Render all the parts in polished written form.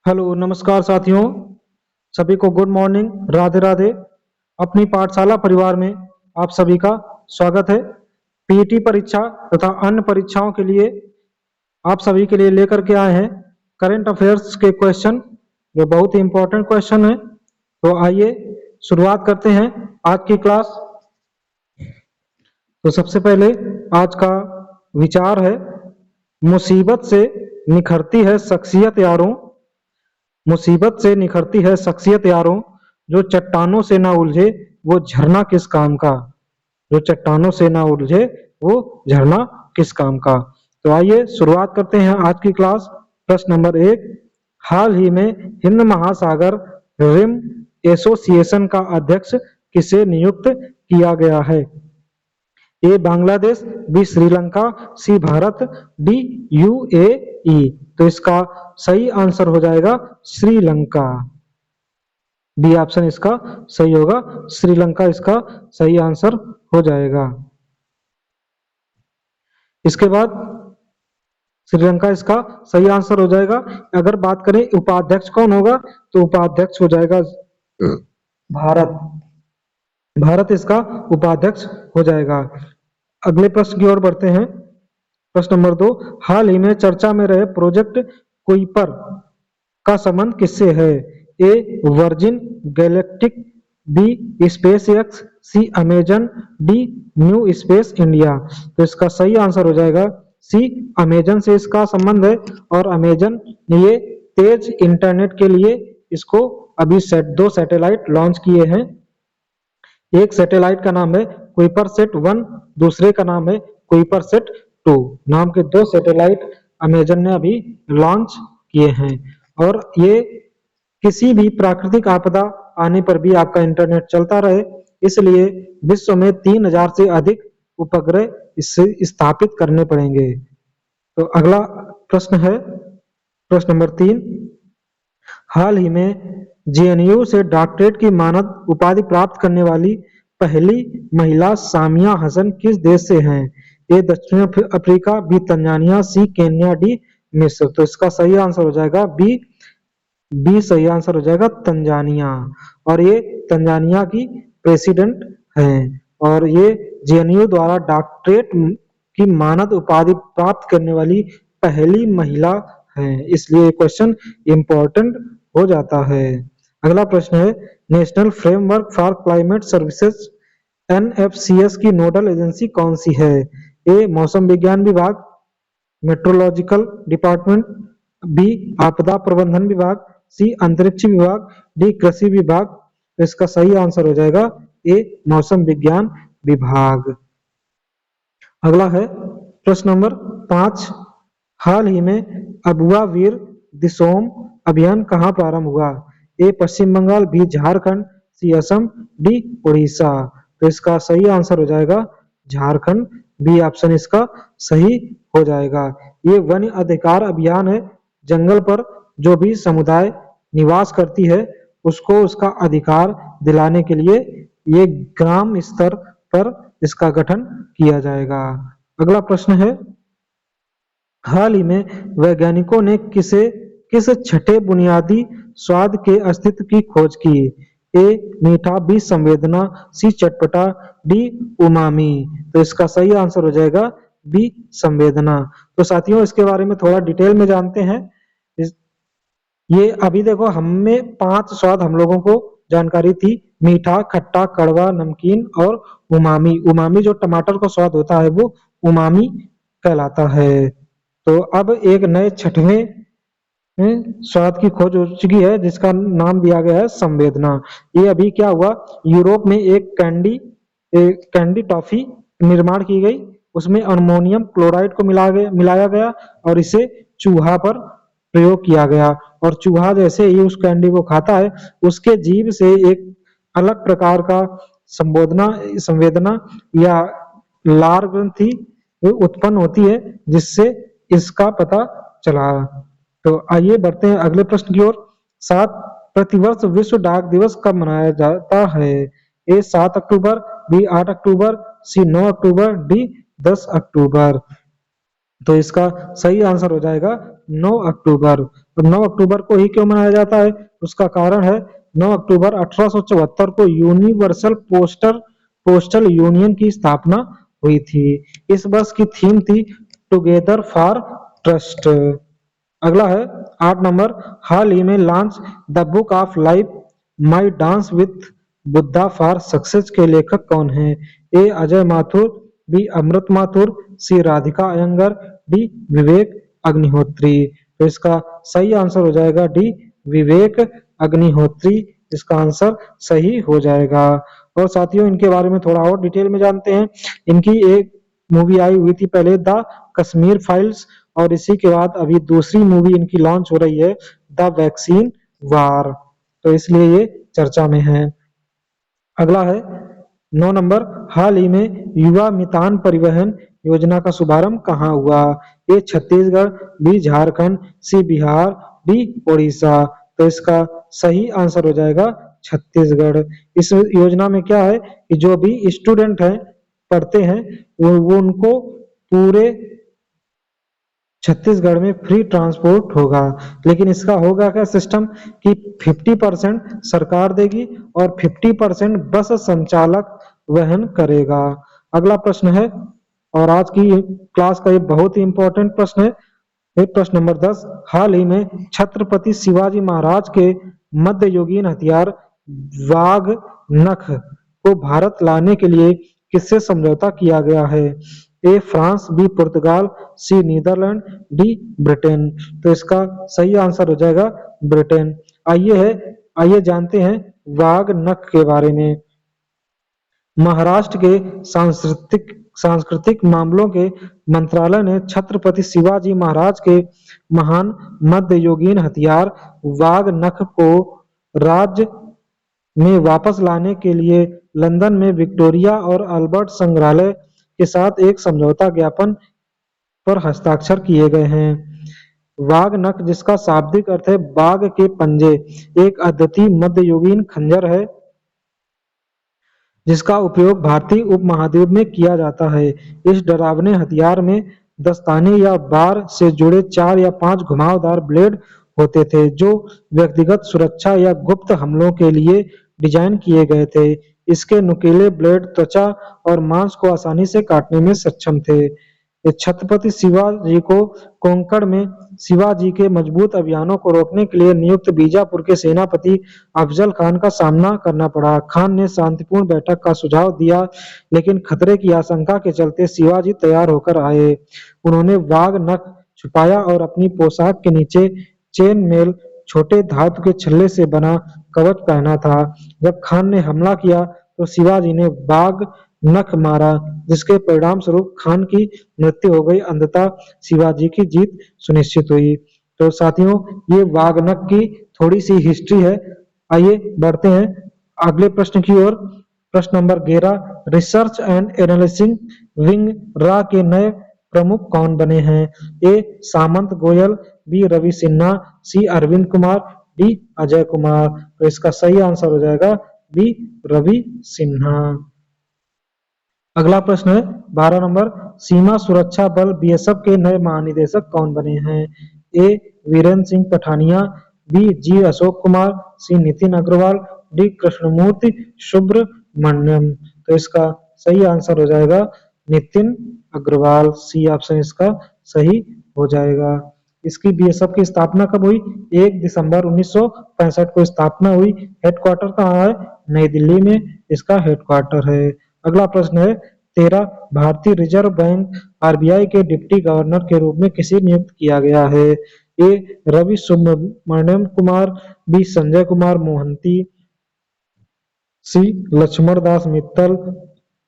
Hello, नमस्कार साथियों। सभी को गुड मॉर्निंग, राधे राधे। अपनी पाठशाला परिवार में आप सभी का स्वागत है। पीईटी परीक्षा तथा अन्य परीक्षाओं के लिए आप सभी के लिए लेकर के आए हैं करंट अफेयर्स के क्वेश्चन, जो बहुत ही इंपॉर्टेंट क्वेश्चन है। तो आइए शुरुआत करते हैं आज की क्लास। तो सबसे पहले आज का विचार है, मुसीबत से निखरती है शख्सियत यारों, मुसीबत से निखरती है शख्सियत यारों, जो चट्टानों से ना उलझे वो झरना किस काम का। जो चट्टानों से ना उलझे वो झरना किस काम का। तो आइए शुरुआत करते हैं आज की क्लास। प्रश्न नंबर 1, हाल ही में हिंद महासागर रिम एसोसिएशन का अध्यक्ष किसे नियुक्त किया गया है। ए बांग्लादेश, बी श्रीलंका, सी भारत, डी यूएई। तो इसका सही आंसर हो जाएगा श्रीलंका। बी ऑप्शन इसका सही होगा, श्रीलंका इसका सही आंसर हो जाएगा। इसके बाद श्रीलंका इसका सही आंसर हो जाएगा। अगर बात करें उपाध्यक्ष कौन होगा, तो उपाध्यक्ष हो जाएगा भारत। भारत इसका उपाध्यक्ष हो जाएगा। अगले प्रश्न की ओर बढ़ते हैं। प्रश्न नंबर 2, हाल ही में चर्चा में रहे प्रोजेक्ट कुइपर का संबंध किससे है। A Virgin Galactic, B SpaceX, C Amazon, D New Space India. तो इसका सही आंसर हो जाएगा सी अमेजन से इसका संबंध है। और अमेजन ने ये तेज इंटरनेट के लिए इसको अभी दो सैटेलाइट लॉन्च किए हैं। एक सैटेलाइट का नाम है कुइपर सेट 1, दूसरे का नाम है कुइपर सेट 2। नाम के दो सैटेलाइट अमेजन ने अभी लॉन्च किए हैं। और ये किसी भी प्राकृतिक आपदा आने पर भी आपका इंटरनेट चलता रहे, इसलिए विश्व में 3000 से अधिक उपग्रह इससे स्थापित करने पड़ेंगे। तो अगला प्रश्न है प्रश्न नंबर 3, हाल ही में जेएनयू से डॉक्टरेट की मानद उपाधि प्राप्त करने वाली पहली महिला सामिया हसन किस देश से हैं। ए दक्षिण अफ्रीका, बी तंजानिया, सी केन्या, डी मिस्र। तो इसका सही आंसर हो जाएगा बी सही आंसर हो जाएगा तंजानिया। और ये तंजानिया की प्रेसिडेंट हैं। और ये जेएनयू द्वारा डॉक्टरेट की मानद उपाधि प्राप्त करने वाली पहली महिला है, इसलिए क्वेश्चन इंपॉर्टेंट हो जाता है। अगला प्रश्न है, national framework for climate services NFCS की नोडल एजेंसी कौन सी है। ए मौसम विज्ञान विभाग, मेट्रोलॉजिकल डिपार्टमेंट, बी आपदा प्रबंधन विभाग, सी अंतरिक्ष विभाग, डी कृषि विभाग। तो इसका सही आंसर हो जाएगा ए मौसम विज्ञान विभाग। अगला है प्रश्न नंबर 5, हाल ही में अबुआ वीर दिसोम अभियान कहाँ प्रारंभ हुआ। ए पश्चिम बंगाल, बी झारखंड, सी असम, डी उड़ीसा। तो इसका सही आंसर हो जाएगा झारखंड। बी ऑप्शन इसका सही हो जाएगा। ये वन अधिकार अभियान है। जंगल पर जो भी समुदाय निवास करती है उसको उसका अधिकार दिलाने के लिए ये ग्राम स्तर पर इसका गठन किया जाएगा। अगला प्रश्न है, हाल ही में वैज्ञानिकों ने किस छठे बुनियादी स्वाद के अस्तित्व की खोज की। ए मीठा, बी संवेदना, सी चटपटा, डी उमामी। तो इसका सही आंसर हो जाएगा बी संवेदना। तो साथियों इसके बारे में थोड़ा डिटेल में जानते हैं। ये अभी देखो हमें 5 स्वाद हम लोगों को जानकारी थी, मीठा, खट्टा, कड़वा, नमकीन और उमामी। उमामी जो टमाटर का स्वाद होता है वो उमामी कहलाता है। तो अब एक नए छठवें स्वाद की खोज हो चुकी है जिसका नाम दिया गया है संवेदना। ये अभी क्या हुआ, यूरोप में एक कैंडी टॉफी निर्माण की गई, उसमें अमोनियम क्लोराइड को मिलाया गया और इसे चूहा पर प्रयोग किया गया। और चूहा जैसे ही उस कैंडी को खाता है उसके जीभ से एक अलग प्रकार का संवेदना या लार ग्रंथि उत्पन्न होती है जिससे इसका पता चला। तो आइए बढ़ते हैं अगले प्रश्न की ओर। 7 प्रतिवर्ष विश्व डाक दिवस कब मनाया जाता है। ए 7 अक्टूबर, बी 8 अक्टूबर, सी 9 अक्टूबर, डी 10 अक्टूबर। तो इसका सही आंसर हो जाएगा 9 अक्टूबर। अब 9 अक्टूबर को ही क्यों मनाया जाता है? उसका कारण है 9 अक्टूबर 1874 को यूनिवर्सल पोस्टल यूनियन की स्थापना हुई थी। इस वर्ष की थीम थी टुगेदर फॉर ट्रस्ट। अगला है 8 नंबर, हाल ही में launch the book of life my dance with Buddha for success के लेखक कौन है? ए अजय माथुर, बी अमृत माथुर, सी राधिका अयंगर, डी विवेक अग्निहोत्री। तो इसका सही आंसर हो जाएगा डी विवेक अग्निहोत्री। इसका आंसर सही हो जाएगा। और साथियों इनके बारे में थोड़ा और डिटेल में जानते हैं। इनकी एक मूवी आई हुई थी पहले, द कश्मीर फाइल्स, और इसी के बाद अभी दूसरी मूवी इनकी लॉन्च हो रही है, द वैक्सीन वार। तो इसलिए ये चर्चा में है। अगला है 9 नंबर, हाल ही में युवा मितान परिवहन योजना का शुभारंभ कहाँ हुआ? ए छत्तीसगढ़, बी झारखंड, सी बिहार, डी उड़ीसा। तो इसका सही आंसर हो जाएगा छत्तीसगढ़। इस योजना में क्या है कि जो भी स्टूडेंट हैं, पढ़ते हैं, वो उनको पूरे छत्तीसगढ़ में फ्री ट्रांसपोर्ट होगा। लेकिन इसका होगा क्या सिस्टम कि 50% सरकार देगी और 50% बस संचालक वहन करेगा। अगला प्रश्न है, और आज की क्लास का ये बहुत ही इंपॉर्टेंट प्रश्न है, प्रश्न नंबर 10, हाल ही में छत्रपति शिवाजी महाराज के मध्ययुगीन हथियार वाघ नख को भारत लाने के लिए किससे समझौता किया गया है? ए फ्रांस, बी पुर्तगाल, सी नीदरलैंड, डी ब्रिटेन। तो इसका सही आंसर हो जाएगा ब्रिटेन। आइए जानते हैं वाघ नख के बारे में। महाराष्ट्र के सांस्कृतिक मामलों के मंत्रालय ने छत्रपति शिवाजी महाराज के महान मध्ययुगीन हथियार वाघ नख को राज्य में वापस लाने के लिए लंदन में विक्टोरिया और अल्बर्ट संग्रहालय के साथ एक समझौता ज्ञापन पर हस्ताक्षर किए गए हैं। वाघ नख, जिसका शाब्दिक अर्थ है बाघ के पंजे, एक अद्वितीय मध्ययुगीन खंजर है जिसका उपयोग भारतीय उपमहाद्वीप में किया जाता है। इस डरावने हथियार में दस्ताने या बार से जुड़े 4 या 5 घुमावदार ब्लेड होते थे, जो व्यक्तिगत सुरक्षा या गुप्त हमलों के लिए डिजाइन किए गए थे। इसके नुकीले ब्लेड त्वचा और मांस को आसानी से काटने में सक्षम थे। छत्रपति शिवाजी को कोंकण में शिवाजी के मजबूत अभियानों को रोकने के लिए नियुक्त बीजापुर के सेनापति अफजल खान का सामना करना पड़ा। खान ने शांतिपूर्ण बैठक का सुझाव दिया, लेकिन खतरे की आशंका के चलते शिवाजी तैयार होकर आए। उन्होंने वाघ नख छुपाया और अपनी पोशाक के नीचे चेन मेल छोटे धातु के छल्ले से बना कवच पहना था। जब खान ने हमला किया तो शिवाजी ने बाघ नख मारा, जिसके परिणाम स्वरूप खान की मृत्यु हो गई। अंततः शिवाजी की जीत सुनिश्चित हुई। तो साथियों, ये वाघ नख की थोड़ी सी हिस्ट्री है। आइए बढ़ते हैं अगले प्रश्न की ओर। प्रश्न number 11, research and analysis wing रा के नए प्रमुख कौन बने हैं? ए सामंत गोयल, बी रवि सिन्हा, सी अरविंद कुमार, डी अजय कुमार। तो इसका सही आंसर हो जाएगा बी रवि सिन्हा। अगला प्रश्न है 12 नंबर, सीमा सुरक्षा बल बीएसएफ के नए महानिदेशक कौन बने हैं? ए वीरेंद्र सिंह पठानिया, बी जी अशोक कुमार, सी नितिन अग्रवाल, डी कृष्णमूर्ति सुब्रमण्यम। तो इसका सही आंसर हो जाएगा नितिन अग्रवाल। सी ऑप्शन इसका सही हो जाएगा। इसकी बीएसएफ की स्थापना कब हुई? 1 दिसंबर 1965 को स्थापना हुई। हेडक्वार्टर कहाँ है? नई दिल्ली में इसका हेडक्वार्टर है। अगला प्रश्न है 13, भारतीय रिजर्व बैंक आरबीआई के डिप्टी गवर्नर के रूप में किसे नियुक्त किया गया है? ए रवि सुब्रमण्यम कुमार, बी संजय कुमार मोहंती, सी लक्ष्मण दास मित्तल,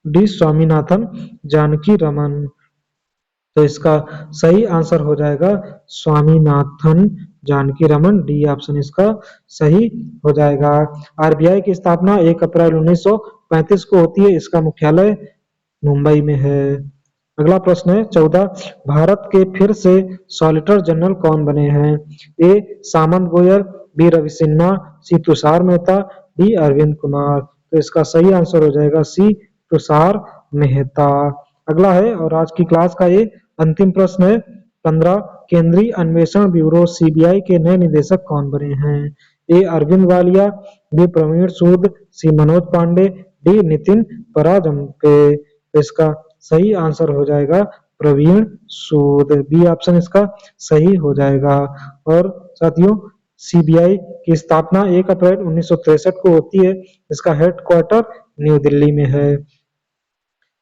डी स्वामीनाथन जानकी रमन। तो इसका सही आंसर हो जाएगा स्वामीनाथन जानकी रमन। डी ऑप्शन इसका सही हो जाएगा। आरबीआई की स्थापना 1 अप्रैल 1935 को होती है। इसका मुख्यालय मुंबई में है। अगला प्रश्न है 14, भारत के फिर से सॉलिसिटर जनरल कौन बने हैं? ए सामंत गोयल, बी रवि सिन्हा, सी तुषार मेहता, डी अरविंद कुमार। तो इसका सही आंसर हो जाएगा सी तुषार मेहता। अगला है और आज की क्लास का ये अंतिम प्रश्न है 15, केंद्रीय अन्वेषण ब्यूरो सीबीआई के नए निदेशक कौन बने हैं? ए अरविंद वालिया, बी प्रवीण सूद, सी मनोज पांडे, डी नितिन पराजम्पे। इसका सही आंसर हो जाएगा प्रवीण सूद। बी ऑप्शन इसका सही हो जाएगा। और साथियों, सीबीआई की स्थापना 1 अप्रैल 1963 को होती है। इसका हेडक्वार्टर न्यू दिल्ली में है।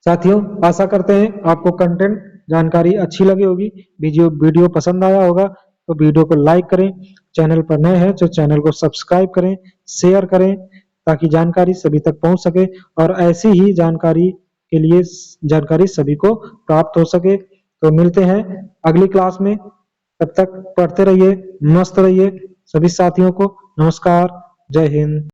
साथियों, आशा करते हैं आपको कंटेंट जानकारी अच्छी लगी होगी। वीडियो पसंद आया होगा तो वीडियो को लाइक करें। चैनल पर नए हैं तो चैनल को सब्सक्राइब करें, शेयर करें ताकि जानकारी सभी तक पहुंच सके और ऐसी ही जानकारी के लिए जानकारी सभी को प्राप्त हो सके। तो मिलते हैं अगली क्लास में। तब तक पढ़ते रहिए, मस्त रहिए। सभी साथियों को नमस्कार, जय हिंद।